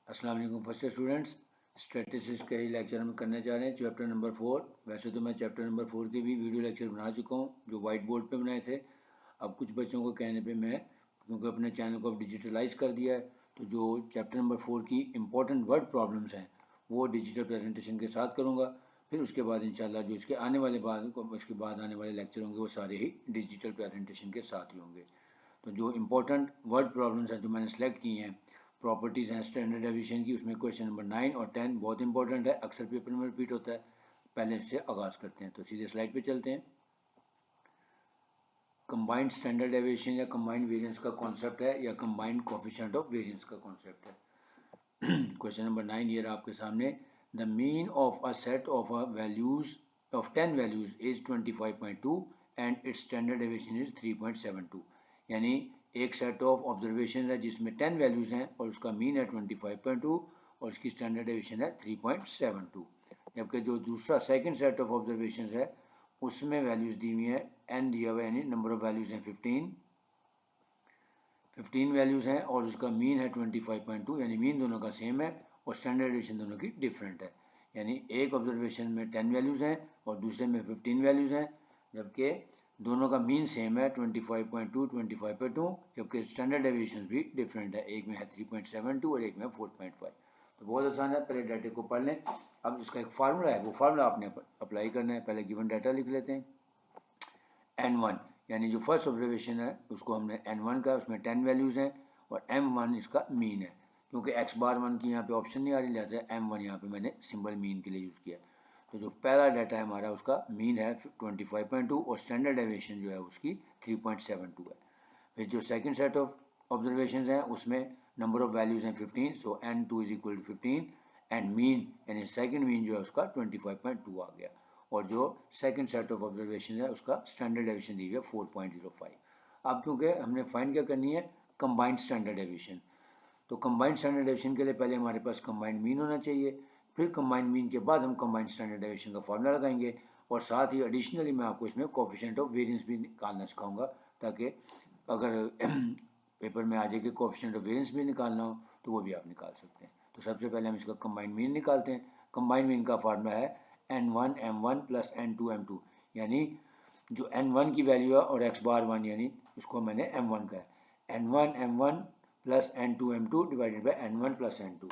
अस्सलाम वालेकुम first students. Statistics के ही लेक्चर हम करने जा रहे हैं चैप्टर नंबर 4। वैसे तो मैं चैप्टर नंबर 4 के भी वीडियो लेक्चर बना चुका हूँ जो वाइट बोर्ड पे बनाए थे। अब कुछ बच्चों को कहने पे मैं, क्योंकि अपने चैनल को अब डिजिटलाइज कर दिया है, तो जो चैप्टर नंबर 4 की इंपॉर्टेंट वर्ड प्रॉब्लम्स हैं वो डिजिटल प्रेजेंटेशन के साथ करूँगा। फिर उसके बाद इंशाल्लाह जो इसके आने वाले लेक्चर होंगे वो सारे ही डिजिटल प्रेजेंटेशन के साथ ही होंगे। तो जो इम्पोर्टेंट वर्ड प्रॉब्लम्स हैं जो मैंने सेलेक्ट की हैं, प्रॉपर्टीज़ हैं स्टैंडर्ड डेविएशन की, उसमें क्वेश्चन नंबर 9 और 10 बहुत इंपॉर्टेंट है, अक्सर पेपर में रिपीट होता है। पहले इससे आगाज़ करते हैं, तो सीधे स्लाइड पे चलते हैं। कंबाइंड स्टैंडर्ड डेविएशन या कंबाइंड वेरिएंस का कॉन्सेप्ट है या कंबाइंड कोफिशिएंट ऑफ वेरिएंस का कॉन्सेप्ट है। क्वेश्चन नंबर 9 ये रहा आपके सामने। The mean of a set of values of 10 values is 25.2 and it's standard deviation is 3.72। यानी एक सेट ऑफ ऑब्जर्वेशन है जिसमें 10 वैल्यूज़ हैं और उसका मीन है 25.2 और उसकी स्टैंडर्ड डेविएशन है 3.72। जबकि जो दूसरा सेकंड सेट ऑफ ऑब्जर्वेशन है उसमें वैल्यूज़ दी हुई हैं, एन दिया हुआ है, यानी नंबर ऑफ वैल्यूज़ हैं 15 वैल्यूज़ हैं और उसका मीन है 25.2, यानी मीन दोनों का सेम है और स्टैंडर्ड डेविएशन दोनों की डिफरेंट है। यानी एक ऑब्जर्वेशन में 10 वैल्यूज़ हैं और दूसरे में 15 वैल्यूज़ हैं, जबकि दोनों का मीन सेम है 25.2 25.2, जबकि स्टैंडर्ड डेविएशन भी डिफरेंट है, एक में है 3.72 और एक में 4.5। तो बहुत आसान है, पहले डाटा को पढ़ लें। अब इसका एक फार्मूला है, वो फार्मूला आपने अप्लाई करना है। पहले गिवन डाटा लिख लेते हैं। n1 यानी जो फर्स्ट ऑब्जर्वेशन है उसको हमने n1 का, उसमें 10 वैल्यूज़ हैं और m1 इसका मीन है। क्योंकि x बार 1 की यहाँ पे ऑप्शन नहीं आ रही, लिहाजा m1 यहाँ पे मैंने सिंबल मीन के लिए यूज़ किया। तो जो पहला डाटा है हमारा उसका मीन है 25.2 और स्टैंडर्ड डेविएशन जो है उसकी 3.72 है। फिर जो सेकंड सेट ऑफ ऑब्जर्वेशन हैं उसमें नंबर ऑफ़ वैल्यूज़ हैं 15, so n2 is equal to 15 and mean यानी सेकंड मीन जो है उसका 25.2 आ गया। और जो सेकंड सेट ऑफ ऑब्जर्वेशन है उसका स्टैंडर्ड डेविएशन दी हुई है 4.05। अब क्योंकि हमने फाइंड क्या करनी है, कंबाइंड स्टैंडर्ड डेविएशन। तो कंबाइंड स्टैंडर्ड डेविएशन के लिए पहले हमारे पास कंबाइंड मीन होना चाहिए, फिर कंबाइंड मीन के बाद हम कंबाइंड स्टैंडर्ड डेविएशन का फार्मूला लगाएंगे और साथ ही एडिशनली मैं आपको इसमें कोफिशिएंट ऑफ वेरिएंस भी निकालना सिखाऊंगा, ताकि अगर पेपर में आ जाए कि कोफिशिएंट ऑफ वेरिएंस भी निकालना हो तो वो भी आप निकाल सकते हैं। तो सबसे पहले हम इसका कंबाइंड मीन निकालते हैं। कंबाइंड मीन का फार्मूला है n1 m1 plus n2 m2, यानी जो n1 की वैल्यू है और x बार 1 यानी उसको मैंने m1 का है, n1 m1 plus n2 m2 divided by n1 plus n2।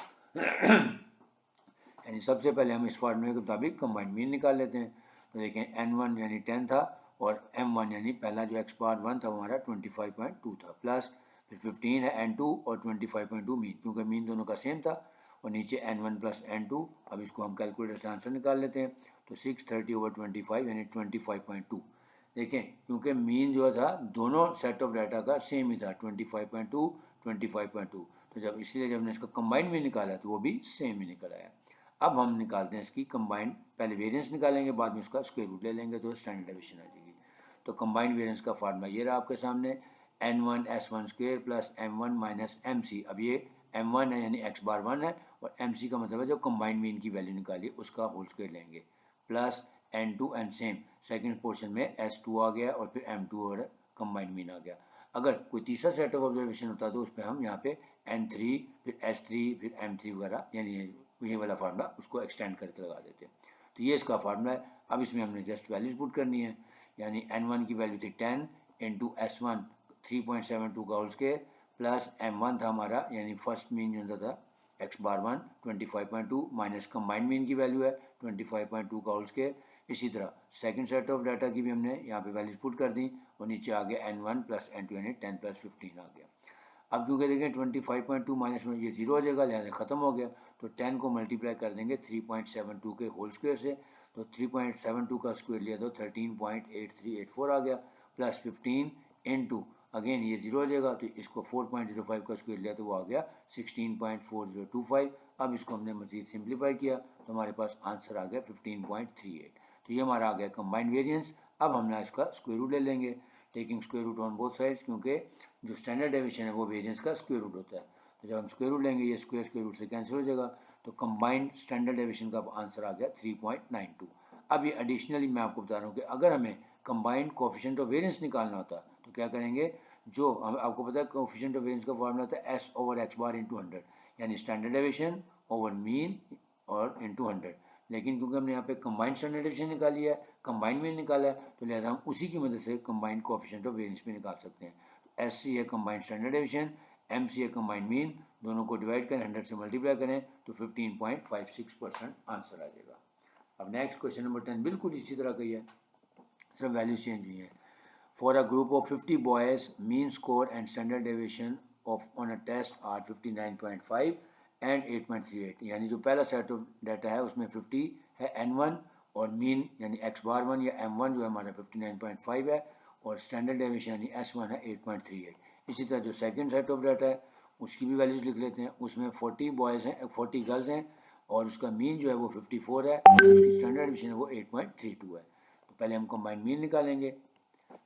यानी सबसे पहले हम इस फार्मूले के मुताबिक कंबाइंड मीन निकाल लेते हैं। तो देखें n1 यानी 10 था और m1 यानी पहला जो x बार 1 था वो हमारा 25.2 था, प्लस फिर 15 है n2 और 25.2 मीन, क्योंकि मीन दोनों का सेम था, और नीचे n1 प्लस n2। अब इसको हम कैलकुलेटर से आंसर निकाल लेते हैं। तो 630/25 यानी 25.2। देखें क्योंकि मीन जो था दोनों सेट ऑफ डाटा का सेम ही था, 25.2 25.2, तो जब इसलिए जब हमने इसका कंबाइंड मीन निकाला तो वो भी सेम ही निकल आया। अब हम निकालते हैं इसकी कंबाइंड, पहले वेरिएंस निकालेंगे बाद में उसका स्क्वायर रूट ले लेंगे तो स्टैंडर्ड डेविएशन आ जाएगी। तो कंबाइंड वेरिएंस का फार्मूला ये रहा आपके सामने, n1 s1 square plus m1 minus mc। अब ये m1 है यानी x बार 1 है और mc का मतलब है जो कंबाइंड मीन की वैल्यू निकाली उसका होल स्क्वायर लेंगे, plus n2 and same second portion में s2 आ गया और फिर m2 और कंबाइंड मीन आ गया। अगर कोई तीसरा सेट ऑफ ऑब्जर्वेशन होता तो उस पर हम यहाँ पे n3 फिर s3 फिर m3 वगैरह यानी ये वाला फार्मूला उसको एक्सटेंड करके लगा देते हैं। तो ये इसका फार्मूला है। अब इसमें हमने जस्ट वैल्यूज पुट करनी है, यानी n1 की वैल्यू थी 10 इंटू s1 3.72 का होल स्क्वायर प्लस m1 था हमारा यानी फर्स्ट मीन जो था x बार 1 25.2 माइनस कंबाइंड मीन की वैल्यू है 25.2 का होल स्क्वायर। इसी तरह सेकंड सेट ऑफ डाटा की भी हमने यहाँ पे वैल्यूज पुट कर दी और नीचे आ गया n1 प्लस n2 यानी 10 प्लस 15 आ गया। अब क्योंकि देखें 25.2 माइनस में ये जीरो हो जाएगा, लिहाजा ख़त्म हो गया। तो 10 को मल्टीप्लाई कर देंगे 3.72 के होल स्क्वायर से, तो 3.72 का स्क्वायर लिया तो 13.8384 आ गया, प्लस 15 इंटू अगेन ये जीरो हो जाएगा तो इसको 4.05 का स्क्वायर लिया तो वो आ गया 16.4025। अब इसको हमने मज़ीद सिंप्लीफाई किया तो हमारे पास आंसर आ गया 15.38। तो ये हमारा आ गया कंबाइंड वेरिएंस। अब हमने इसका स्क्वायर रूट ले लेंगे, taking square root on both sides, क्योंकि जो स्टैंडर्ड डेविएशन है वो वेरिएंस का स्क्वायर रूट होता है। तो जब हम स्क्वायर रूट लेंगे ये स्क्वायर स्क्वायर रूट से कैंसिल हो जाएगा, तो कंबाइंड स्टैंडर्ड डेविएशन का आंसर आ गया 3.92। अब ये एडिशनली मैं आपको बता रहा हूँ कि अगर हमें कंबाइंड कोफिशिएंट ऑफ वेरिएंस निकालना होता तो क्या करेंगे, जो हम आपको पता है कोफिशिएंट ऑफ वेरिएंस का फॉर्मूला होता है s/x बार इंटू 100, यानी स्टैंडर्ड डेविएशन ओवर मीन और इंटू 100। लेकिन क्योंकि हमने यहाँ पे कंबाइंड स्टैंडर्ड डेविएशन निकाली है, कंबाइंड मीन निकाला है, तो लिहाजा हम उसी की मदद से कंबाइंड कोएफिशिएंट ऑफ वेरिएंस भी निकाल सकते हैं। तो एस सी है combined standard deviation, M C है कंबाइंड मीन, दोनों को डिवाइड करें 100 से मल्टीप्लाई करें तो 15.56% आंसर आ जाएगा। अब नेक्स्ट क्वेश्चन नंबर 10 बिल्कुल इसी तरह का ही है, सिर्फ वैल्यूज चेंज हुई है। For a group of 50 boys mean score and standard deviation of on a test are 59.5 and 8.38। यानी जो पहला सेट ऑफ डाटा है उसमें 50 है N1 और मीन यानी x⁴1 या M1 जो है हमारा 59.5 है और स्टैंडर्ड डेविएशन यानी S1 है 8.38। इसी तरह जो सेकंड सेट ऑफ डाटा है उसकी भी वैल्यूज लिख लेते हैं। उसमें 40 बॉयज़ हैं, 40 गर्ल्स हैं और उसका मीन जो है वो 54 है और उसकी स्टैंडर्ड डेविएशन है वो 8.32 है। तो पहले हम कंबाइंड मीन निकालेंगे।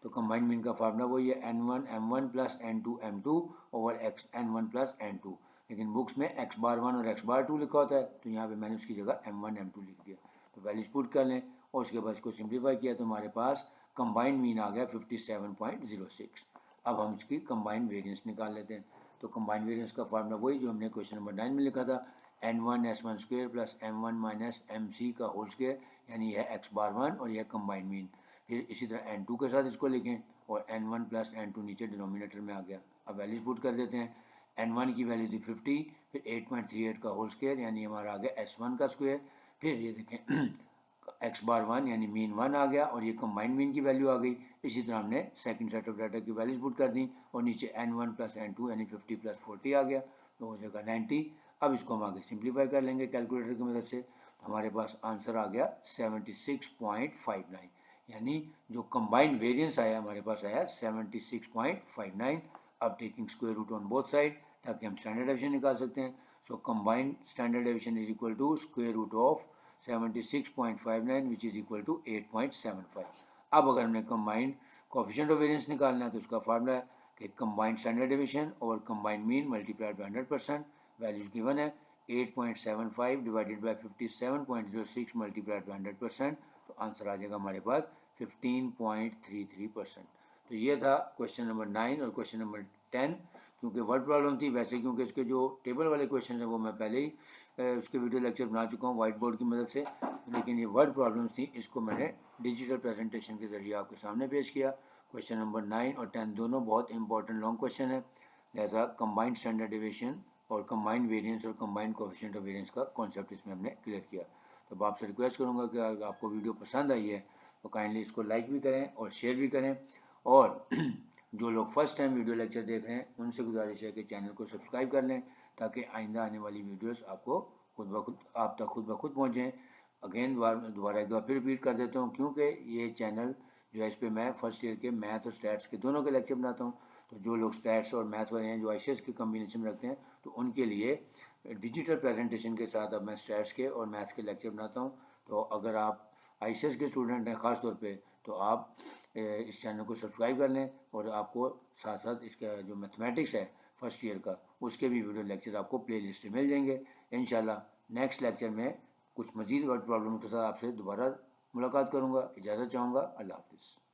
तो कंबाइंड मीन का फार्मूला वही है N1 M1 plus N2 M2 over N1 plus N2। लेकिन बुक्स में x⁴1 और x⁴2 लिखा होता है, तो यहाँ पे मैंने उसकी जगह M1 M2 लिख दिया। तो वैल्यूज पुट कर लें और उसके बाद इसको सिंप्लीफाई किया तो हमारे पास कंबाइंड मीन आ गया 57.06। अब हम इसकी कंबाइंड वेरिएंस निकाल लेते हैं। तो कंबाइंड वेरिएंस का फार्मूला वही जो हमने क्वेश्चन नंबर 9 में लिखा था, N1 S1 square plus M1 minus MC का होल स्क्वायर, यानी यह x⁴1 और यह कंबाइंड मीन। फिर इसी तरह N2 के साथ इसको लिखें और N1 प्लस N2 नीचे डिनोमिनेटर में आ गया। अब वैल्यूज पुट कर देते हैं। N1 की वैल्यू थी 50, फिर 8.38 का होल स्क्वायर यानी हमारा आ गया S1 का स्क्वायर। फिर ये देखें x⁴1 यानी मीन 1 आ गया और ये कंबाइंड मीन की वैल्यू आ गई। इसी तरह हमने सेकंड सेट ऑफ डाटा की वैल्यूज पुट कर दी और नीचे N1 प्लस N2 यानी 50 प्लस 40 आ गया, तो हो जाएगा 90। अब इसको हम आगे सिंप्लीफाई कर लेंगे कैलकुलेटर की मदद से, तो हमारे पास आंसर आ गया 76.59। यानी जो कंबाइंड वेरिएंस आया हमारे पास आया 76.59। अब taking square root on both side ताकि हम स्टैंडर्ड डेविएशन निकाल सकते हैं। So combined standard deviation is equal to square root of 76.59 which is equal to 8.75। अब अगर हमने कंबाइंड कोएफिशिएंट ऑफ वेरिएंस निकालना है तो उसका फार्मूला है कि कंबाइंड स्टैंडर्ड डेविएशन और combined mean multiplied by 100%। Values given है 8.75 डिवाइडेड बाय 57.06 मल्टीप्लाइड बाय 100%, तो आंसर आ जाएगा हमारे पास 15.33%। तो ये था क्वेश्चन नंबर 9 और क्वेश्चन नंबर 10। क्योंकि वर्ड प्रॉब्लम थी, वैसे क्योंकि इसके जो टेबल वाले क्वेश्चन हैं वो मैं पहले ही उसके वीडियो लेक्चर बना चुका हूँ वाइट बोर्ड की मदद से, लेकिन ये वर्ड प्रॉब्लम्स थी, इसको मैंने डिजिटल प्रेजेंटेशन के ज़रिए आपके सामने पेश किया। क्वेश्चन नंबर 9 और 10 दोनों बहुत इंपॉर्टेंट लॉन्ग क्वेश्चन है, लिहाजा कंबाइंड स्टैंडर्ड डेविएशन और कंबाइंड वेरिएंस और कंबाइंड कोएफिशिएंट ऑफ वेरिएंस का कॉन्सेप्ट इसमें हमने क्लियर किया। तो आपसे रिक्वेस्ट करूँगा कि अगर आपको वीडियो पसंद आई है तो काइंडली इसको लाइक भी करें और शेयर भी करें, और जो लोग फर्स्ट टाइम वीडियो लेक्चर देख रहे हैं उनसे गुजारिश है कि चैनल को सब्सक्राइब कर लें ताकि आइंदा आने वाली वीडियोस आपको आप तक खुद ब खुद पहुँचें। अगेन दोबारा एक बार फिर रिपीट कर देता हूँ, क्योंकि ये चैनल जो है इस पर मैं फर्स्ट ईयर के मैथ और स्टैट्स के दोनों के लेक्चर बनाता हूँ। तो जो लोग स्टैट्स और मैथ वाले हैं जो ICS के कम्बिनेशन में रखते हैं तो उनके लिए डिजिटल प्रेजेंटेशन के साथ अब मैं स्टैट्स के और मैथ्स के लेक्चर बनाता हूँ। तो अगर आप ICS के स्टूडेंट हैं ख़ास तौर पे, तो आप इस चैनल को सब्सक्राइब कर लें और आपको साथ साथ इसका जो मैथमेटिक्स है फर्स्ट ईयर का उसके भी वीडियो लेक्चर आपको प्ले लिस्ट में मिल जाएंगे। इंशाल्लाह नेक्स्ट लेक्चर में कुछ मज़ीद वर्ड प्रॉब्लम के साथ आपसे दोबारा मुलाकात करूँगा। इजाज़त चाहूँगा। अल्लाह हाफ़िज़।